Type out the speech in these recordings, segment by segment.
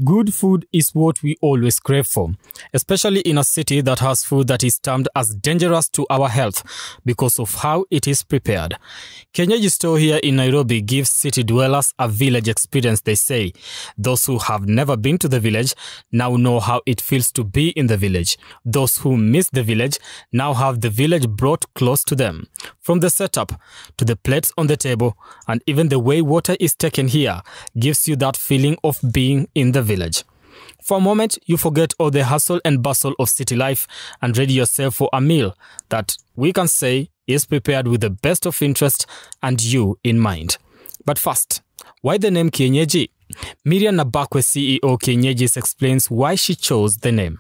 Good food is what we always crave for, especially in a city that has food that is termed as dangerous to our health because of how it is prepared. Kienyeji store here in Nairobi gives city dwellers a village experience, they say. Those who have never been to the village now know how it feels to be in the village. Those who miss the village now have the village brought close to them. From the setup to the plates on the table and even the way water is taken here gives you that feeling of being in the village. For a moment, you forget all the hustle and bustle of city life and ready yourself for a meal that we can say is prepared with the best of interest and you in mind. But first, why the name Kienyeji? Miriam Nabakwe, CEO Kienyeji, explains why she chose the name.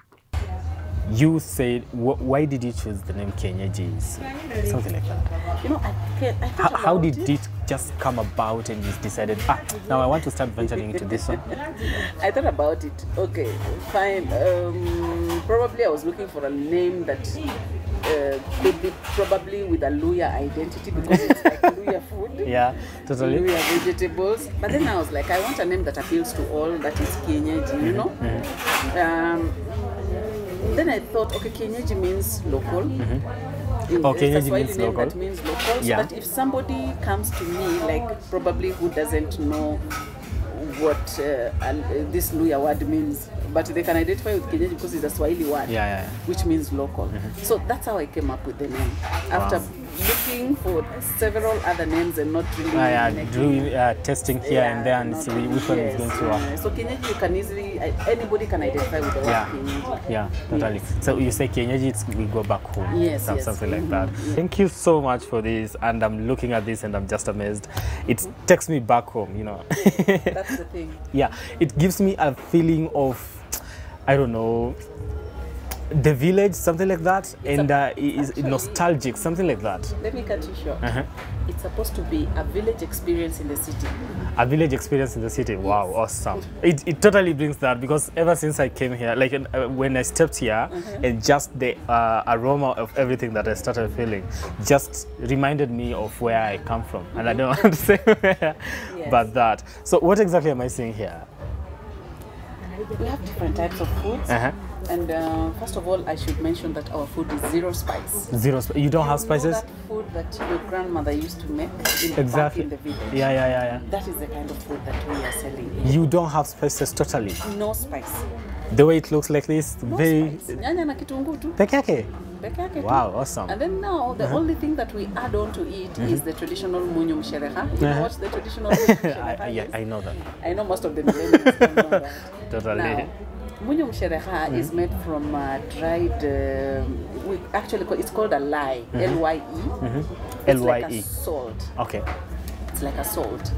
You said, why did you choose the name Kienyeji? Something like that. You know, how did it just come about and you decided, now I want to start venturing into this one? I thought about it. Okay, fine. Probably I was looking for a name that could be probably with a Luya identity because it's like Luya food. Yeah, totally. Luya vegetables. But then I was like, I want a name that appeals to all, that is Kienyeji, you know? Then I thought, okay, Kienyeji means local. Kienyeji means local. That means local. Yeah. So that if somebody comes to me, like probably who doesn't know what this Luya word means, but they can identify with Kienyeji because it's a Swahili word, which means local. So that's how I came up with the name. After looking for several other names and not really doing testing here and there and see which one is going to work. So Kienyeji, you can easily, anybody can identify with the word Kienyeji. Yeah, totally. Yes. So you say Kienyeji, we go back home. Yes, something like that. Thank you so much for this, and I'm looking at this and I'm just amazed. It takes me back home, you know. That's the thing. Yeah, it gives me a feeling of, I don't know, the village, something like that, it's nostalgic, something like that. Let me cut you short. It's supposed to be a village experience in the city. A village experience in the city. Wow, awesome. It totally brings that, because ever since I came here, like when I stepped here, and just the aroma of everything that I started feeling just reminded me of where I come from. And I don't want to say where, but that. So what exactly am I seeing here? We have different types of foods. And first of all, I should mention that our food is zero spice. Zero spice. You don't have spices? That food that your grandmother used to make back in the village. Yeah. That is the kind of food that we are selling here. You don't have spices totally? No spice. The way it looks like this? No very spice. Nyanya na kitunguu tu. Peke yake? Peke yake tu. Wow, awesome. And then now, the only thing that we add on to it is the traditional munyu mshereha. You know what's the traditional munyu mshereha? I know that. I know most of the millennials don't know that. Totally. Now, munyu mshereha is made from dried, we actually it's called a lye, L-Y-E. It's like a salt. Okay. It's like a salt.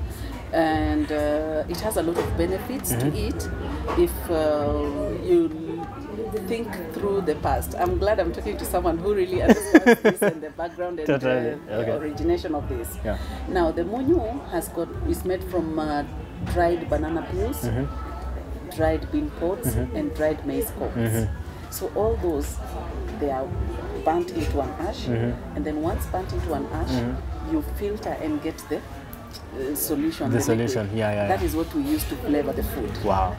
And it has a lot of benefits to it if you think through the past. I'm glad I'm talking to someone who really understands this and the background and the origination of this. Yeah. Now, the munyu is made from dried banana peels, dried bean pods, and dried maize cobs. So all those, they are burnt into an ash, and then once burnt into an ash, you filter and get the solution. The solution, That is what we use to flavor the food. Wow.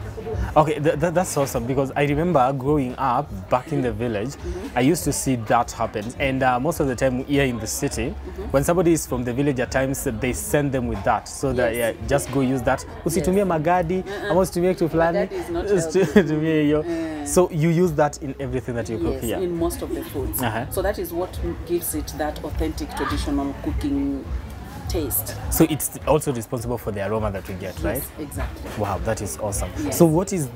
Okay, that's awesome, because I remember growing up back in the village, I used to see that happen. And most of the time here in the city, when somebody is from the village, at times they send them with that. So that, just go use that. Usitumie magadi, usitumie kitu fulani. So you use that in everything that you cook here? In most of the foods. So that is what gives it that authentic traditional cooking taste. So it's also responsible for the aroma that we get, right? Yes, exactly. Wow, that is awesome. Yes. So what is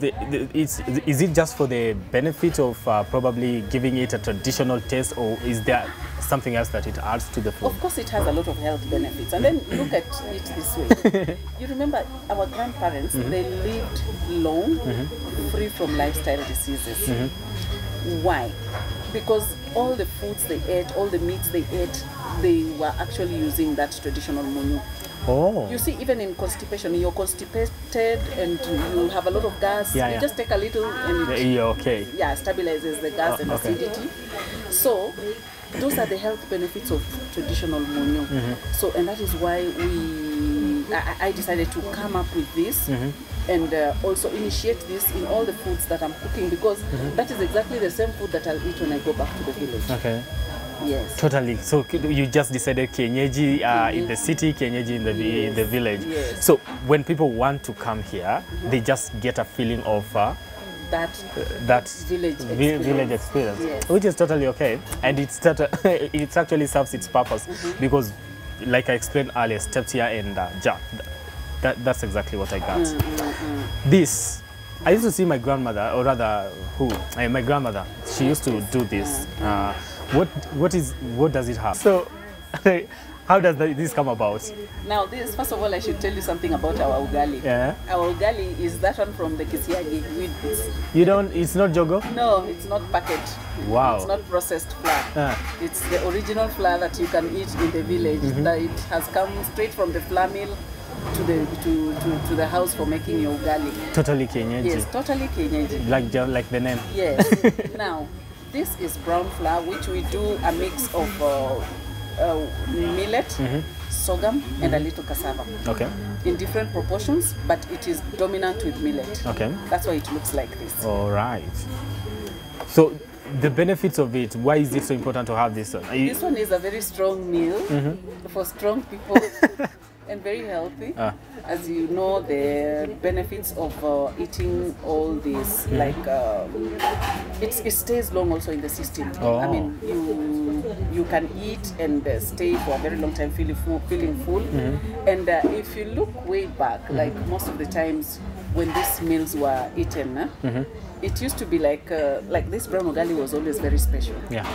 is it just for the benefit of probably giving it a traditional taste, or is there something else that it adds to the food? Of course, it has a lot of health benefits. And then look at it this way. You remember our grandparents, they lived long, free from lifestyle diseases. Why? Because all the foods they ate, all the meats they ate, they were actually using that traditional munyu. Oh. You see, even in constipation, you're constipated and you have a lot of gas. You just take a little and stabilizes the gas and acidity. So those are the health benefits of traditional munyu. So, and that is why I decided to come up with this and also initiate this in all the foods that I'm cooking, because that is exactly the same food that I'll eat when I go back to the village. Okay. Yes. Totally. So you just decided Kienyeji in the city, Kienyeji in the village. Yes. So when people want to come here, they just get a feeling of that village experience, yes. which is totally okay, and it actually serves its purpose, because, like I explained earlier, stepped here and jack. That's exactly what I got. This, I used to see my grandmother, or rather, my grandmother. She used to do this. What does it have? So, how does this come about? Now, first of all, I should tell you something about our ugali. Yeah. Our ugali is that one from the Kienyeji. It's not jogo? No, it's not packaged. Wow. It's not processed flour. It's the original flour that you can eat in the village. That it has come straight from the flour mill to the house for making your ugali. Totally Kienyeji. Yes, totally Kienyeji. Like the name. Yes. Now, this is brown flour, which we do a mix of millet, sorghum, and a little cassava. Okay. In different proportions, but it is dominant with millet. Okay. That's why it looks like this. All right. So the benefits of it, why is it so important to have this one? This one is a very strong meal for strong people and very healthy. As you know, the benefits of eating all this, like it stays long also in the system. Oh. I mean, you can eat and stay for a very long time feeling full. And if you look way back, like most of the times when these meals were eaten, it used to be like this brown ugali was always very special. Yeah.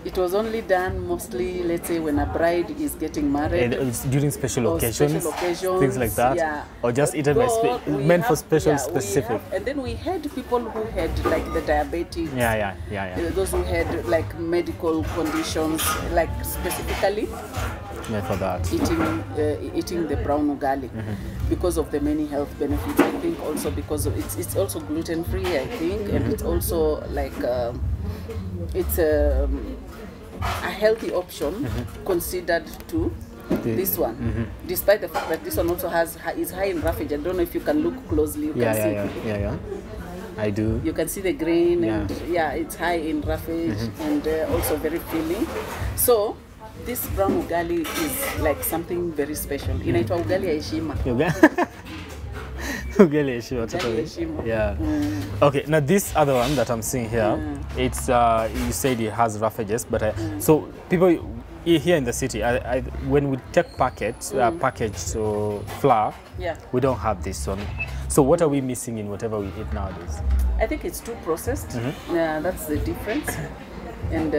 It was only done mostly, let's say, when a bride is getting married. It's during special occasions, things like that. Yeah. Or just eaten meant for special specific. And then we had people who had like the diabetes. Yeah. Those who had like medical conditions, like specifically meant for that. Eating the brown ugali because of the many health benefits. I think also because of it's also gluten free, I think, and it's also like it's a healthy option considered to this one, despite the fact that this one also is high in roughage. I don't know if you can look closely. You can see. Yeah. I do. You can see the grain, and it's high in roughage and also very filling. So this brown ugali is like something very special. Inaitwa ugali ya heshima. Ugali ya heshima, totally. Yeah. Okay, now this other one that I'm seeing here, it's you said it has roughages, but so people here in the city, when we take packaged flour, we don't have this one. So what are we missing in whatever we eat nowadays? I think it's too processed. That's the difference. And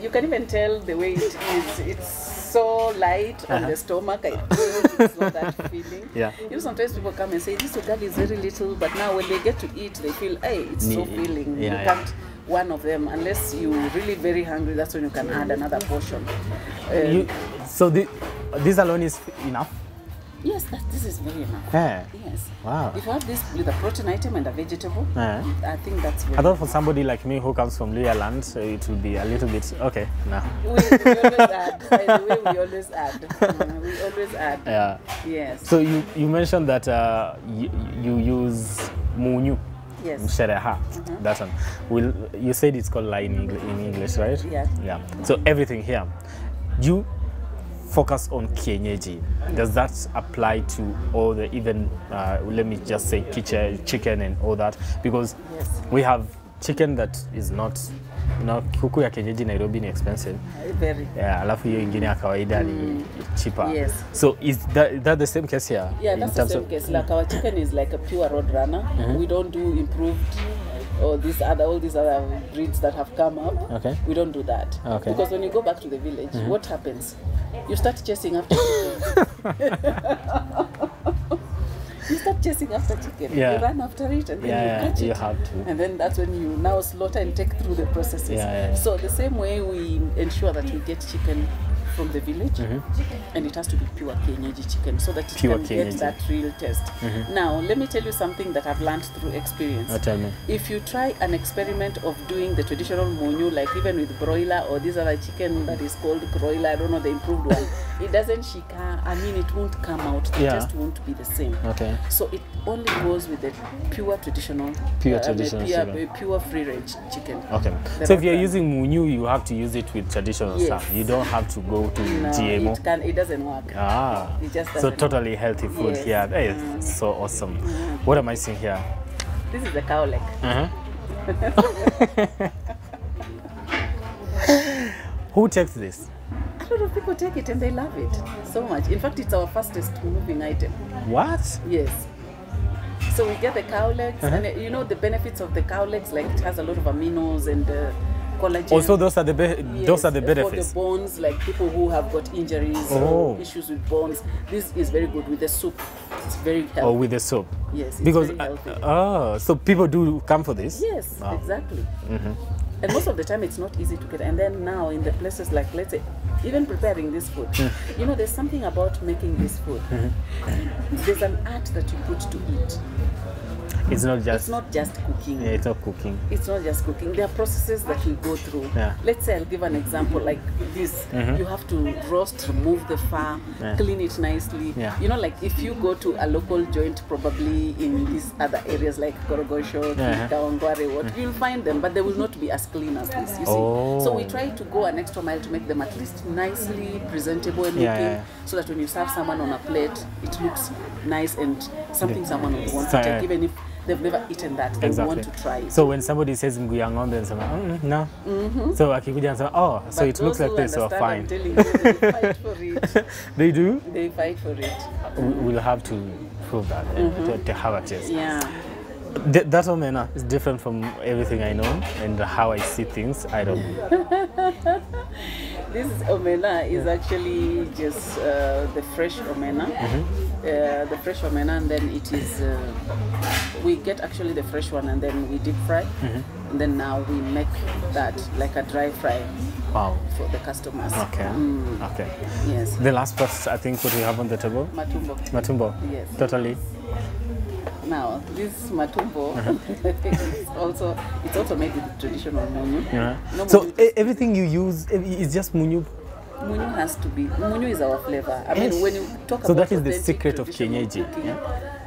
you can even tell the way it is. It's so light on the stomach. I think it's not that feeling. Yeah. You know, sometimes people come and say, this ugali is very little, but now when they get to eat, they feel, hey, it's so filling. You can't one of them, unless you're really very hungry, that's when you can add another portion. So this alone is enough? Yes, this is very enough. Yeah. Yes. Wow. If you have this with a protein item and a vegetable, I think that's very I thought for somebody like me who comes from Luya land, so it will be a little bit, okay, no. We always add. By the way, we always add. We always add. Yeah. Yes. So you mentioned that you use munyu. Yes. Mshereha, that one. You said it's called lai in English, right? Yeah. Yeah. So everything here, you focus on Kienyeji. Does that apply to all the even, let me just say chicken and all that? Because we have chicken that is not, kuku ya Kienyeji Nairobi ni expensive. Very. Yeah, alafu hiyo ingine ya kawaida ni cheaper. Yes. So is that the same case here? Yeah, that's the same case. Like our chicken is like a pure road runner. We don't do improved or all these other breeds that have come up. Okay. We don't do that. Okay. Because when you go back to the village, what happens? You start chasing after chicken. You start chasing after chicken. You run after it and then you catch it. You have to. And then that's when you now slaughter and take through the processes. So the same way we ensure that we get chicken from the village, and it has to be pure Kienyeji chicken so that it can get that real taste. Now, let me tell you something that I've learned through experience. Tell me. If you try an experiment of doing the traditional monyu, like even with broiler or this other chicken that is called broiler, I don't know, the improved one, It doesn't shika. I mean, it won't come out. The taste won't be the same. Okay. So it only goes with the pure traditional, pure free range chicken. Okay. So if you're using munyu, you have to use it with traditional stuff. You don't have to go to GMO. It doesn't work. It just doesn't. So totally healthy food here. Hey, so awesome. What am I seeing here? This is the cow leg. Who takes this? A lot of people take it and they love it so much. In fact, it's our fastest moving item. What? Yes. So we get the cow legs, and you know the benefits of the cow legs, like it has a lot of aminos and collagen. Also, those are the benefits. For the bones, like people who have got injuries or issues with bones, this is very good with the soup. It's very healthy. Oh, with the soup. Yes, it's because very healthy. So people do come for this. Yes, exactly. And most of the time it's not easy to get. And then now in the places like, let's say, even preparing this food, you know, there's something about making this food. There's an art that you put to it. It's not just cooking. Yeah, it's not cooking. It's not just cooking. There are processes that we go through. Yeah. Let's say I'll give an example like this. You have to roast, remove the fat, clean it nicely. Yeah. You know, like if you go to a local joint, probably in these other areas like Korogosho, Kaongware, you'll find them, but they will not be as clean as this, you see. So we try to go an extra mile to make them at least nicely presentable and looking, so that when you serve someone on a plate, it looks nice and something someone would want to take, even if they've never eaten that, they want to try it. So when somebody says Nguyangombe and someone, no. So akikuja and say, oh, so it looks like this, so fine. I'm telling you, they fight for it. They do? They fight for it. We'll have to prove that to have a taste. Yeah. That omena is different from everything I know and how I see things. I don't know. This omena is actually just the fresh omena. The fresh omena, and then it is, we get actually the fresh one and then we deep fry. And then now we make that like a dry fry. Wow. For the customers. Okay. Okay. Yes. The last part, I think, what we have on the table? Matumbo. Matumbo. Yes. Totally. Now, this matumbo it's also made with traditional munyu. No, so everything you use is just munyu. Munyu has to be. Munyu is our flavor. I mean, when you talk so about that is the secret of Kienyeji.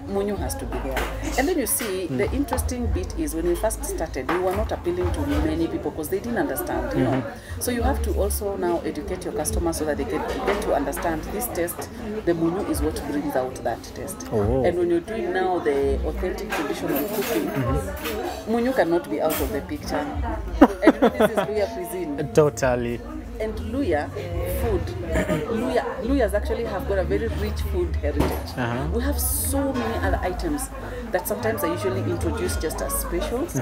Munyu has to be there. And then you see, the interesting bit is when we first started, we were not appealing to many people because they didn't understand, you know. So you have to also now educate your customers so that they get to understand this taste. The munyu is what brings out that taste. And when you're doing now the authentic traditional cooking, munyu cannot be out of the picture. And you know, this is Luya cuisine. Totally. And Luya food, Luyas actually have got a very rich food heritage. We have so many other items that sometimes I usually introduce just as specials.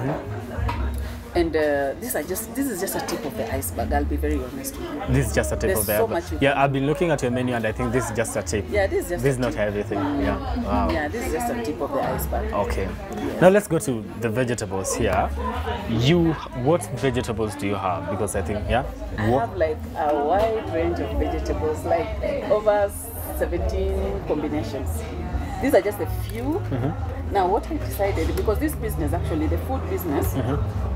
And this is just a tip of the iceberg. I'll be very honest with you. This is just a tip of the iceberg. Yeah, I've been looking at your menu and I think this is just a tip. Yeah, this is not everything. Yeah. Wow. Yeah, this is just a tip of the iceberg. Okay. Yes. Now let's go to the vegetables here. What vegetables do you have? Because I think, I have like a wide range of vegetables, like over 17 combinations. These are just a few. Now what I decided, because this business, actually the food business,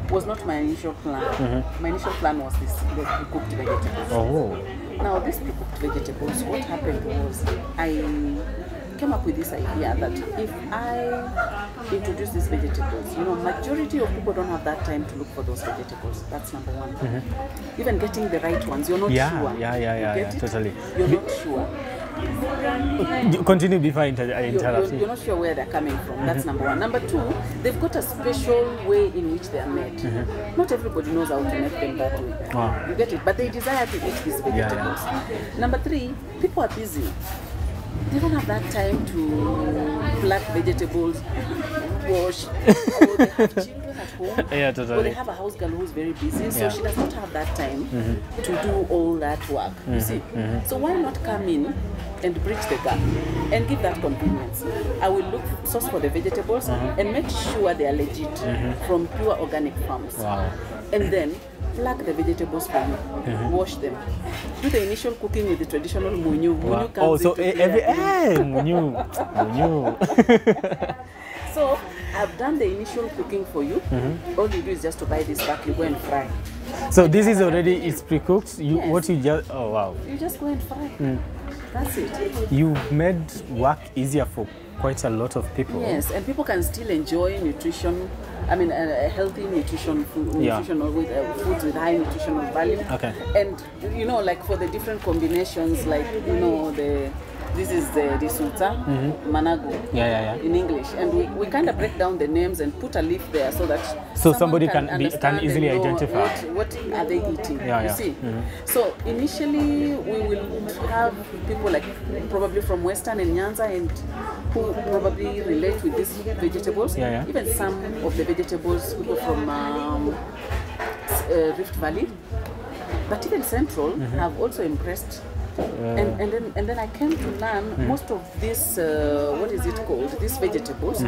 was not my initial plan. My initial plan was the cooked vegetables. Now these cooked vegetables, what happened was I came up with this idea that if I introduce these vegetables, you know, majority of people don't have that time to look for those vegetables. That's number one. Even getting the right ones, you're not sure. Yeah, totally. You're not sure. Continue before I interrupt. You're not sure where they're coming from. That's number one. Number two, they've got a special way in which they are made. Not everybody knows how to make them that way. You get it? But they desire to eat these vegetables. Number three, people are busy. They don't have that time to pluck vegetables, wash, or they have children at home, or they have a house girl who's very busy, so she does not have that time to do all that work, you see. So why not come in and bridge the gap and give that convenience? I will source for the vegetables and make sure they are legit from pure organic farms. And then pluck the vegetables for you, wash them, do the initial cooking with the traditional munyu. Munyu comes munyu. So I've done the initial cooking for you. All you do is just to buy this back, you go and fry. So this is already, it's pre-cooked? What you just, You just go and fry. That's it. You've made work easier for quite a lot of people. Yes, and people can still enjoy nutrition. I mean, healthy nutrition, foods with high nutritional value. Okay. And you know, like for the different combinations, like you know, this is the disuta, manago, in English, and we kind of break down the names and put a leaf there so that somebody can easily identify what are they eating. You see. So initially we will have people like probably from Western and Nyanza and who probably relate with these vegetables. Even some of the vegetables people from Rift Valley, but even Central have also impressed. And then I came to learn most of this, what is it called, these vegetables.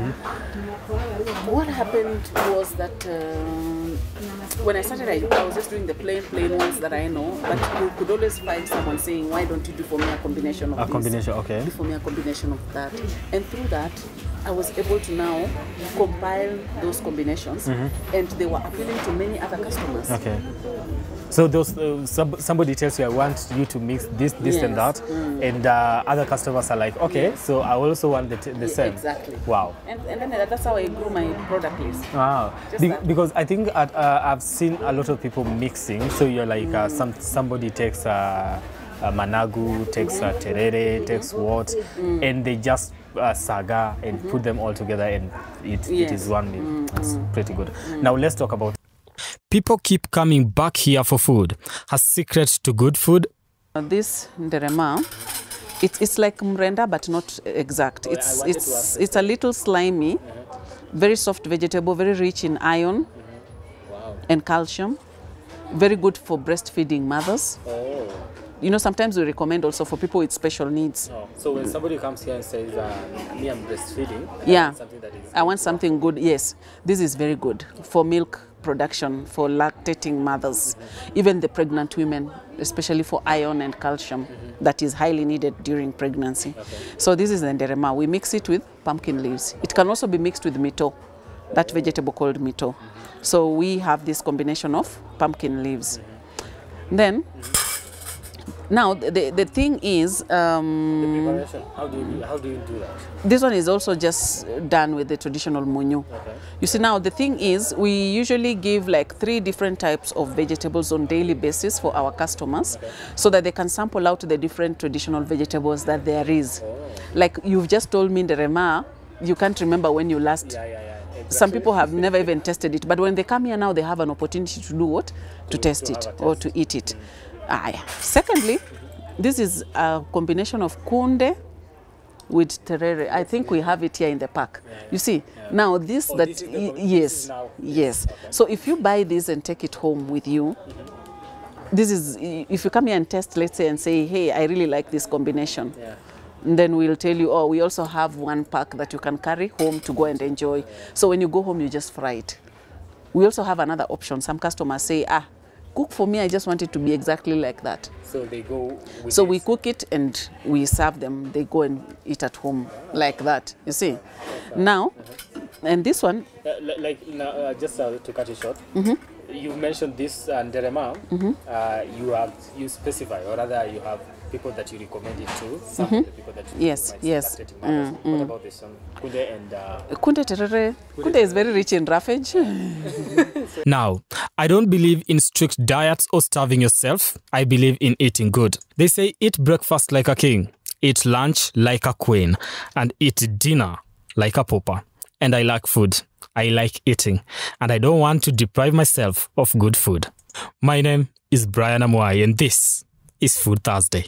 What happened was that when I started, I was just doing the plain ones that I know, but you could always find someone saying, why don't you do for me a combination of this? Combination, okay. Do for me a combination of that. And through that, I was able to now compile those combinations, and they were appealing to many other customers. Okay. So those somebody tells you, I want you to mix this and that, and other customers are like, okay, so I also want the same. Exactly. Wow. And then that's how I grew my product list. Wow. Because I think I've seen a lot of people mixing. So you're like, somebody takes managu, takes terere, takes what, and they just saga and put them all together, and it is one meal. It's pretty good. Now let's talk about. People keep coming back here for food. A secret to good food? This nderema, it's like mrenda, but not exact. It's a little slimy, very soft vegetable, very rich in iron and calcium. Very good for breastfeeding mothers. You know, sometimes we recommend also for people with special needs. So when somebody comes here and says, me, I'm breastfeeding, I want something good. Yes, this is very good for milk production, for lactating mothers, even the pregnant women, especially for iron and calcium that is highly needed during pregnancy. So this is the nderema. We mix it with pumpkin leaves. It can also be mixed with mito, that vegetable called mito. So we have this combination of pumpkin leaves. Then, now the thing is, the preparation. How do you do that? This one is also just done with the traditional munyu. You see, now the thing is, we usually give like 3 different types of vegetables on daily basis for our customers, so that they can sample out the different traditional vegetables that there is. Like you've just told me nderema, you can't remember when you last. Exactly. Some people have never even tested it, but when they come here now, they have an opportunity to do what? To test it or to eat it. Secondly, this is a combination of kunde with terere. I think we have it here in the pack. You see, now this yes. Okay. So if you buy this and take it home with you, this is, if you come here and test, let's say, and say, hey, I really like this combination. And then we'll tell you, oh, we also have 1 pack that you can carry home to go and enjoy. So when you go home, you just fry it. We also have another option. Some customers say, cook for me, I just want it to be exactly like that. So they go with we cook it and we serve them. They go and eat at home like that, you see. Now, and this one... just to cut it short, you mentioned this nderema, you specify, or rather you have people that you recommend it to, some of the people that you recommend. What about this one? Kunde and... Kunde terere. Kunde is very rich in roughage. Now, I don't believe in strict diets or starving yourself. I believe in eating good. They say eat breakfast like a king, eat lunch like a queen, and eat dinner like a pauper. And I like food. I like eating. And I don't want to deprive myself of good food. My name is Brian Amwai, and this is Food Thursday.